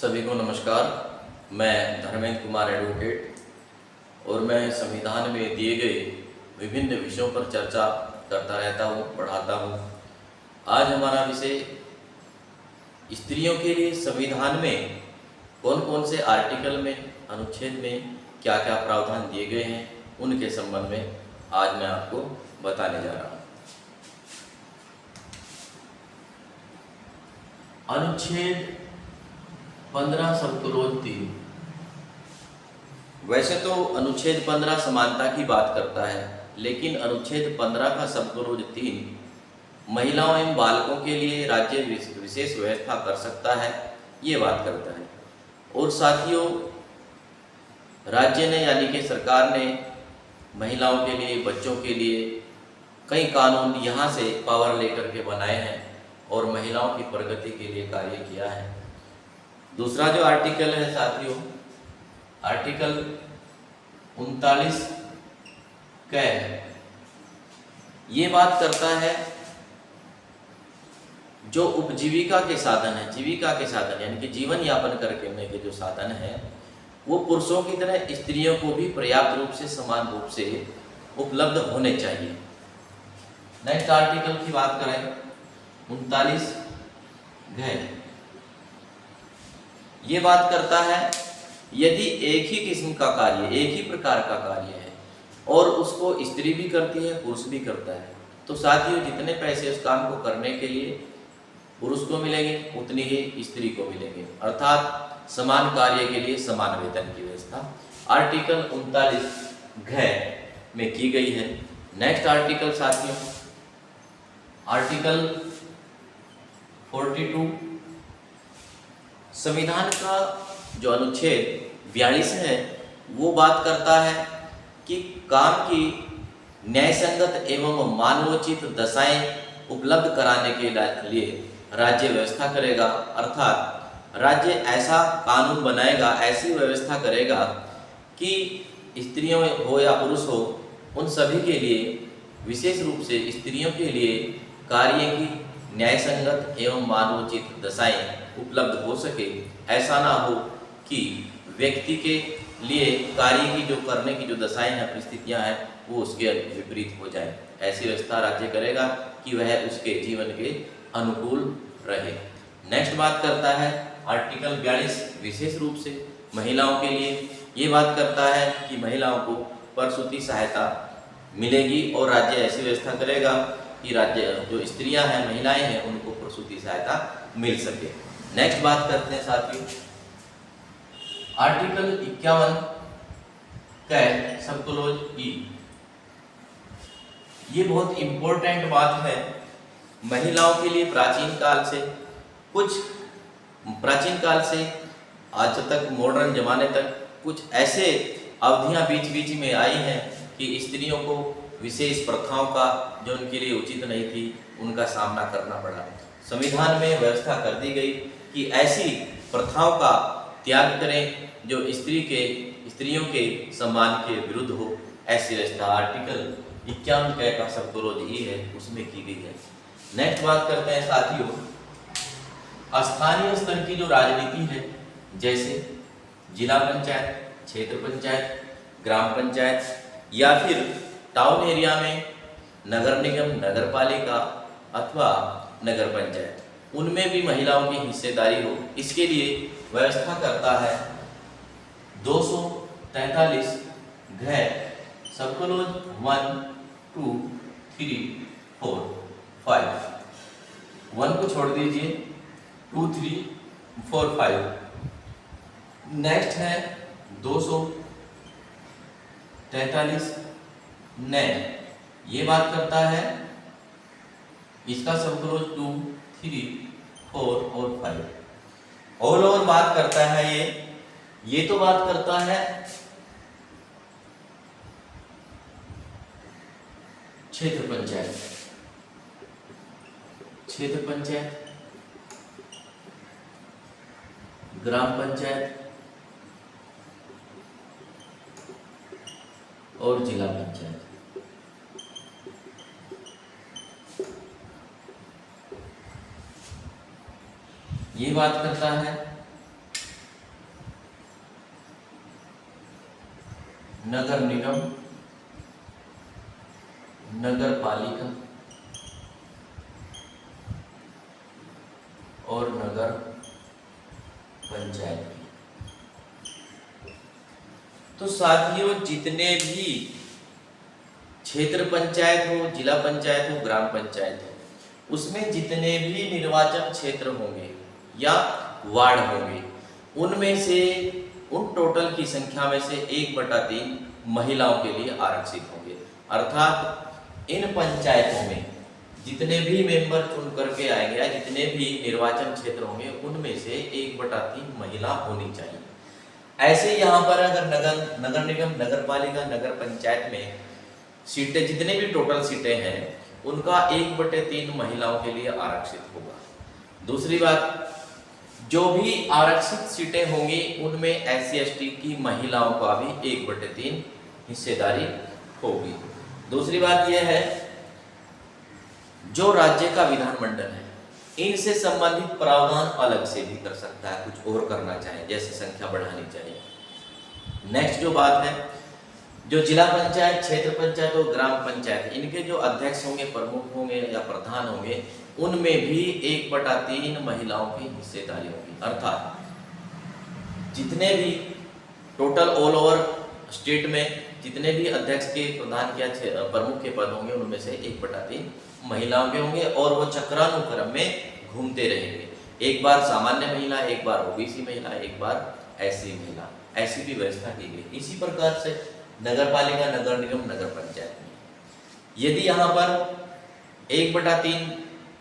सभी को नमस्कार। मैं धर्मेंद्र कुमार एडवोकेट और मैं संविधान में दिए गए विभिन्न विषयों पर चर्चा करता रहता हूँ, पढ़ाता हूँ। आज हमारा विषय स्त्रियों के लिए संविधान में कौन कौन से आर्टिकल में, अनुच्छेद में क्या क्या प्रावधान दिए गए हैं, उनके संबंध में आज मैं आपको बताने जा रहा हूँ। अनुच्छेद 15 सबक्लोज 3। वैसे तो अनुच्छेद 15 समानता की बात करता है, लेकिन अनुच्छेद 15 का सबक्लोज 3 महिलाओं एवं बालकों के लिए राज्य विशेष व्यवस्था कर सकता है, ये बात करता है। और साथियों, राज्य ने यानी कि सरकार ने महिलाओं के लिए, बच्चों के लिए कई कानून यहाँ से पावर लेकर के बनाए हैं और महिलाओं की प्रगति के लिए कार्य किया है। दूसरा जो आर्टिकल है साथियों, आर्टिकल 39 क ये बात करता है जो उपजीविका के साधन है, जीविका के साधन यानी कि जीवन यापन करने के जो साधन है, वो पुरुषों की तरह स्त्रियों को भी पर्याप्त रूप से, समान रूप से उपलब्ध होने चाहिए। नेक्स्ट आर्टिकल की बात करें 39 घ ये बात करता है यदि एक ही किस्म का कार्य, एक ही प्रकार का कार्य है और उसको स्त्री भी करती है, पुरुष भी करता है, तो साथियों जितने पैसे उस काम को करने के लिए पुरुष को मिलेंगे उतनी ही स्त्री को मिलेंगे, अर्थात समान कार्य के लिए समान वेतन की व्यवस्था आर्टिकल 39 घ में की गई है। नेक्स्ट आर्टिकल साथियों, आर्टिकल 42 संविधान का जो अनुच्छेद 42 है वो बात करता है कि काम की न्यायसंगत एवं मानवोचित दशाएं उपलब्ध कराने के लिए राज्य व्यवस्था करेगा, अर्थात राज्य ऐसा कानून बनाएगा, ऐसी व्यवस्था करेगा कि स्त्रियों हो या पुरुष हो, उन सभी के लिए, विशेष रूप से स्त्रियों के लिए कार्य की न्यायसंगत एवं मानवोचित दशाएं उपलब्ध हो सके। ऐसा ना हो कि व्यक्ति के लिए कार्य की जो करने की जो दशाएं हैं, परिस्थितियां हैं, वो उसके विपरीत हो जाए। ऐसी व्यवस्था राज्य करेगा कि वह उसके जीवन के अनुकूल रहे। नेक्स्ट बात करता है आर्टिकल 42 विशेष रूप से महिलाओं के लिए ये बात करता है कि महिलाओं को प्रसूति सहायता मिलेगी और राज्य ऐसी व्यवस्था करेगा कि राज्य जो स्त्रियां हैं, महिलाएं हैं, उनको प्रसूति सहायता मिल सके। नेक्स्ट बात करते हैं साथियों आर्टिकल 51 क सबक्लोज ई। ये बहुत इंपॉर्टेंट बात है। महिलाओं के लिए प्राचीन काल से आज तक, मॉडर्न जमाने तक कुछ ऐसे अवधियां बीच बीच में आई हैं कि स्त्रियों को विशेष प्रथाओं का जो उनके लिए उचित नहीं थी, उनका सामना करना पड़ा। संविधान में व्यवस्था कर दी गई कि ऐसी प्रथाओं का त्याग करें जो स्त्रियों के सम्मान के विरुद्ध हो। ऐसी व्यवस्था आर्टिकल 51 का सबक्लोज ई है, उसमें की गई है। नेक्स्ट बात करते हैं साथियों, स्थानीय स्तर की जो राजनीति है, जैसे जिला पंचायत, क्षेत्र पंचायत, ग्राम पंचायत या फिर टाउन एरिया में नगर निगम, नगर पालिका अथवा नगर पंचायत, उनमें भी महिलाओं की हिस्सेदारी हो, इसके लिए व्यवस्था करता है 243 घ सबक्लोज 1, 2, 3, 4, 5। 1 को छोड़ दीजिए, 2, 3, 4, 5। नेक्स्ट है 243 न, ये बात करता है, इसका सबक्लोज 2, 3, 4 और 5। ऑल ओवर बात करता है ये तो बात करता है क्षेत्र पंचायत, ग्राम पंचायत और जिला पंचायत। ये बात करता है नगर निगम, नगर पालिका और नगर पंचायत भी। तो साथियों, जितने भी क्षेत्र पंचायत हो, जिला पंचायत हो, ग्राम पंचायत हो, उसमें जितने भी निर्वाचन क्षेत्र होंगे या वार्ड होंगे, उनमें से उन टोटल की संख्या में से 1/3 महिलाओं के लिए आरक्षित होंगे। अर्थात इन पंचायतों में जितने भी मेंबर चुन करके आएंगे या जितने भी निर्वाचन क्षेत्र होंगे, उनमें से 1/3 महिला होनी चाहिए। ऐसे यहाँ पर अगर नगर निगम, नगर पालिका, नगर पंचायत में सीटें, जितने भी टोटल सीटें हैं, उनका 1/3 महिलाओं के लिए आरक्षित होगा। दूसरी बात, जो भी आरक्षित सीटें होंगी उनमें SC/ST की महिलाओं का भी 1/3 हिस्सेदारी होगी। दूसरी बात यह है, जो राज्य का विधानमंडल है, इनसे संबंधित प्रावधान अलग से भी कर सकता है, कुछ और करना चाहे, जैसे संख्या बढ़ानी चाहिए। नेक्स्ट जो बात है, जो जिला पंचायत, क्षेत्र पंचायत और ग्राम पंचायत, इनके जो अध्यक्ष होंगे, प्रमुख होंगे या प्रधान होंगे, उनमें भी 1/3 महिलाओं की हिस्सेदारी होगी। अर्थात जितने भी टोटल ऑल ओवर स्टेट में जितने भी अध्यक्ष के, प्रधान के, प्रमुख के पद होंगे, उनमें से 1/3 महिलाओं के होंगे और वो चक्रानुक्रम में घूमते रहेंगे। एक बार सामान्य महिला, एक बार OBC महिला, एक बार SC महिला, ऐसी भी व्यवस्था की गई। इसी प्रकार से नगर पालिका, नगर निगम, नगर पंचायत में यदि यहाँ पर 1/3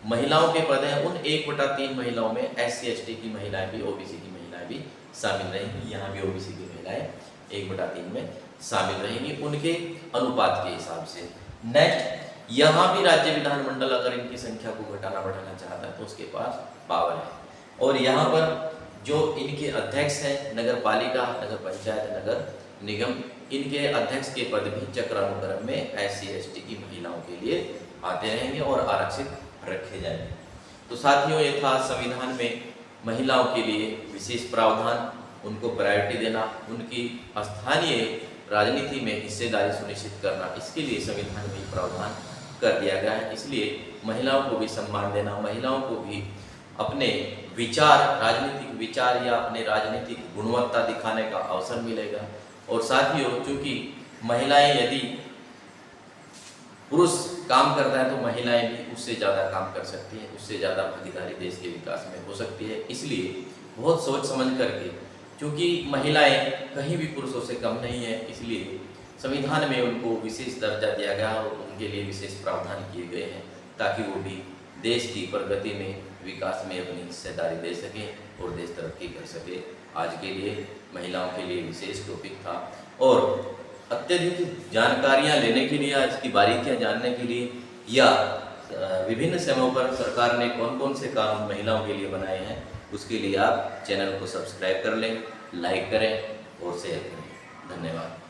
महिलाओं के पद हैं, उन 1/3 महिलाओं में SC/ST की महिलाएं भी, OBC की महिलाएं भी शामिल रहेंगी। यहाँ भी OBC की महिलाएं 1/3 में शामिल रहेंगी, उनके अनुपात के हिसाब से। नेक्स्ट, यहाँ भी राज्य विधानमंडल अगर इनकी संख्या को घटाना बढ़ाना चाहता है तो उसके पास पावर है। और यहाँ पर जो इनके अध्यक्ष हैं, नगर पालिका, नगर पंचायत, नगर निगम, इनके अध्यक्ष के पद भी चक्रानुक्रम में SC/ST की महिलाओं के लिए आते रहेंगे और आरक्षित रखे जाएंगे। तो साथियों, ये था संविधान में महिलाओं के लिए विशेष प्रावधान, उनको प्रायोरिटी देना, उनकी स्थानीय राजनीति में हिस्सेदारी सुनिश्चित करना, इसके लिए संविधान में प्रावधान कर दिया गया है। इसलिए महिलाओं को भी सम्मान देना, महिलाओं को भी अपने विचार, राजनीतिक विचार या अपने राजनीतिक गुणवत्ता दिखाने का अवसर मिलेगा। और साथियों, चूंकि महिलाएं, यदि पुरुष काम करता है तो महिलाएं भी उससे ज़्यादा काम कर सकती हैं, उससे ज़्यादा भागीदारी देश के विकास में हो सकती है। इसलिए बहुत सोच समझ करके, क्योंकि महिलाएं कहीं भी पुरुषों से कम नहीं है, इसलिए संविधान में उनको विशेष दर्जा दिया गया और उनके लिए विशेष प्रावधान किए गए हैं, ताकि वो भी देश की प्रगति में, विकास में अपनी हिस्सेदारी दे सकें और देश तरक्की कर सके। आज के लिए महिलाओं के लिए विशेष टॉपिक था और अत्यधिक जानकारियां लेने के लिए, इसकी बारीकियां जानने के लिए या विभिन्न समयों पर सरकार ने कौन कौन से कानून महिलाओं के लिए बनाए हैं, उसके लिए आप चैनल को सब्सक्राइब कर लें, लाइक करें और शेयर करें। धन्यवाद।